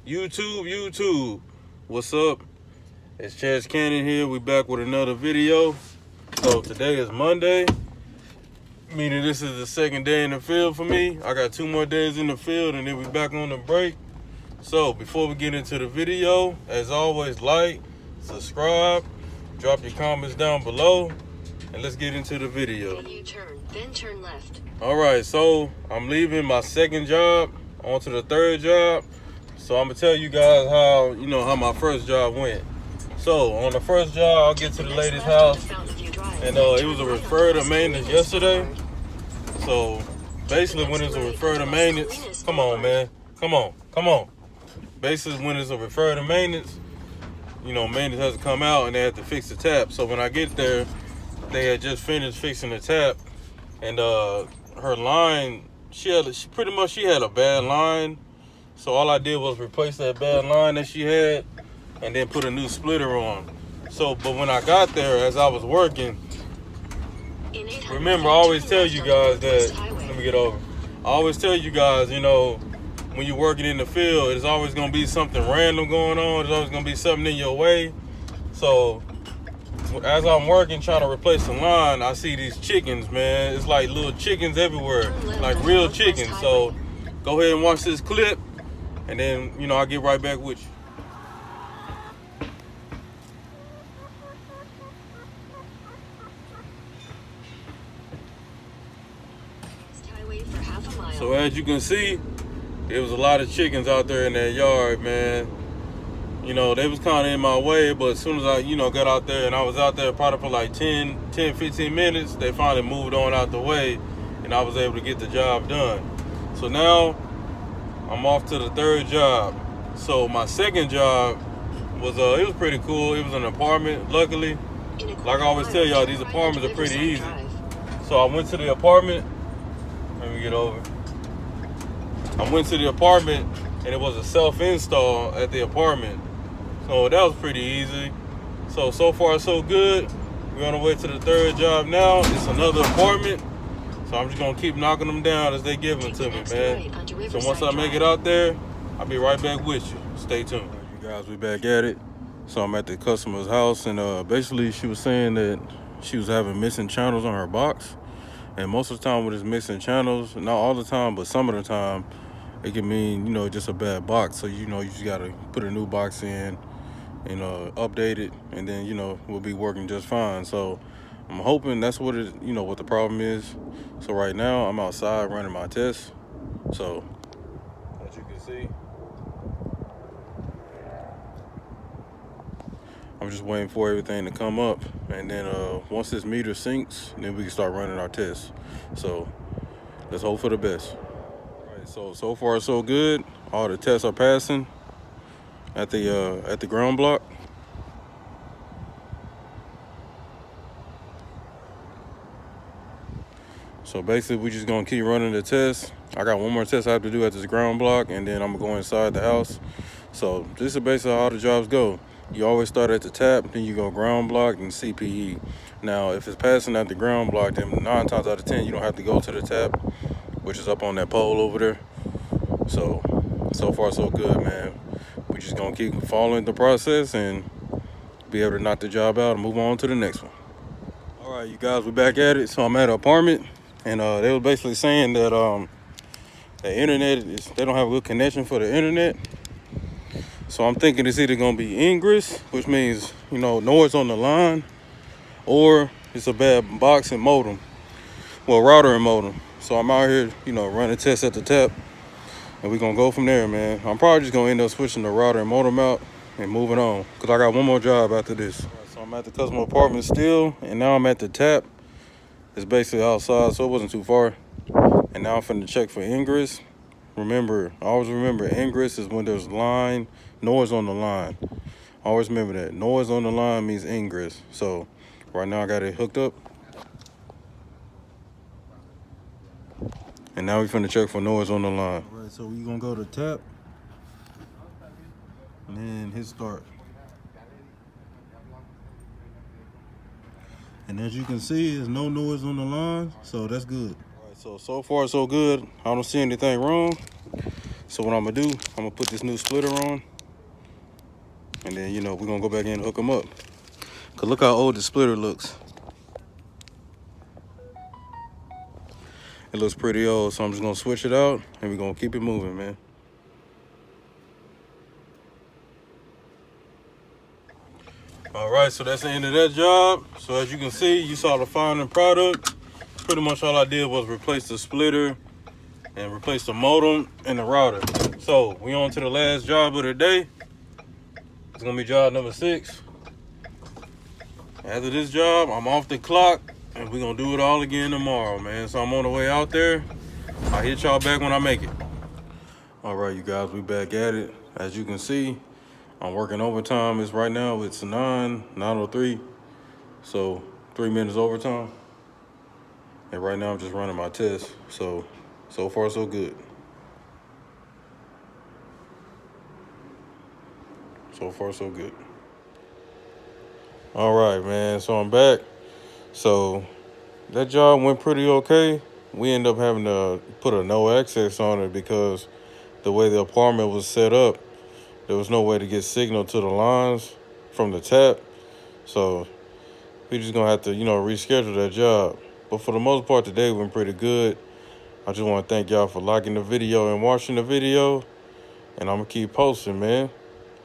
YouTube, what's up? It's Chaz Cannon here. We back with another video. So today is Monday, meaning this is the second day in the field for me. I got 2 more days in the field and then we back on the break. So before we get into the video, as always, like, subscribe, drop your comments down below, and let's get into the video. U-turn, then turn left. All right, so I'm leaving my second job onto the third job. So I'm gonna tell you guys how my first job went. So on the first job, I'll get to the lady's house, and it was a refer to maintenance yesterday. So basically, when it's a refer to maintenance, come on, man, come on. Basically, when it's a refer to maintenance, maintenance has to come out and they have to fix the tap. So when I get there, they had just finished fixing the tap, and her line, she had a bad line. So all I did was replace that bad line that she had and then put a new splitter on. So, but when I got there, as I was working, remember, I always tell you guys that, let me get over. I always tell you guys, when you're working in the field, there's always gonna be something random going on. There's always gonna be something in your way. So as I'm working, trying to replace the line, I see these chickens, man. It's like little chickens everywhere, like real chickens. So go ahead and watch this clip, and then, I'll get right back with you. So as you can see, there was a lot of chickens out there in that yard, man. They was kind of in my way, but as soon as I, got out there, and I was out there probably for like 15 minutes, they finally moved on out the way, and I was able to get the job done. So now I'm off to the third job. So my second job was, it was pretty cool. It was an apartment, luckily. Like I always tell y'all, these apartments are pretty easy. So I went to the apartment. Let me get over. I went to the apartment, and it was a self-install at the apartment. So that was pretty easy. So far so good. We're on the way to the third job now. It's another apartment. So I'm just gonna keep knocking them down as they give them to me, man. So once I make it out there, I'll be right back with you. Stay tuned. All right, you guys, we back at it. So I'm at the customer's house, and basically she was saying that she was having missing channels on her box. And most of the time when it's missing channels, not all the time, but some of the time, it can mean, just a bad box. So, you just gotta put a new box in, update it, and then, we'll be working just fine. So I'm hoping that's what what the problem is. So right now I'm outside running my tests. So as you can see, I'm just waiting for everything to come up, and then once this meter syncs, then we can start running our tests. So let's hope for the best. All right, so far so good. All the tests are passing at the ground block. So basically, we're just gonna keep running the tests. I got one more test I have to do at this ground block, and then I'm gonna go inside the house. So this is basically how the jobs go. You always start at the tap, then you go ground block and CPE. Now, if it's passing at the ground block, then 9 times out of 10, you don't have to go to the tap, which is up on that pole over there. So far so good, man. We just gonna keep following the process and be able to knock the job out and move on to the next one. All right, you guys, we're back at it. So I'm at an apartment, and they were basically saying that the internet they don't have a good connection for the internet. So I'm thinking it's either gonna be ingress, which means noise on the line, or it's a bad box and modem, well, router and modem. So I'm out here, running tests at the tap, and we're gonna go from there, man. I'm probably just gonna end up switching the router and modem out and moving on, because I got one more job after this. Right, so I'm at the customer apartment still, and now I'm at the tap. It's basically outside, so it wasn't too far. And now I'm finna check for ingress. Always remember, ingress is when there's noise on the line. Always remember that. Noise on the line means ingress. So right now I got it hooked up. And now we're finna check for noise on the line. All right, so we're gonna go to tap and then hit start. And as you can see, there's no noise on the line, so that's good. All right, so far so good. I don't see anything wrong. So what I'm gonna do, I'm gonna put this new splitter on, and then, you know, we're gonna go back in and hook them up. Cause look how old the splitter looks. It looks pretty old, so I'm just gonna switch it out and we're gonna keep it moving, man. All right, so that's the end of that job. So as you can see, you saw the final product. Pretty much all I did was replace the splitter and replace the modem and the router. So we on to the last job of the day. It's gonna be job number 6. After this job, I'm off the clock and we're gonna do it all again tomorrow, man. So I'm on the way out there. I'll hit y'all back when I make it. All right, you guys, we back at it. As you can see, I'm working overtime. It's right now, it's 9:03. So 3 minutes overtime. And right now I'm just running my test. So far so good. So far so good. All right, man, so I'm back. So that job went pretty okay. We ended up having to put a no access on it because the way the apartment was set up, there was no way to get signal to the lines from the tap. So we just gonna have to, you know, reschedule that job. But for the most part, today went pretty good. I just want to thank y'all for liking the video and watching the video. And I'm gonna keep posting, man.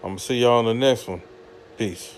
I'm gonna see y'all in the next one. Peace.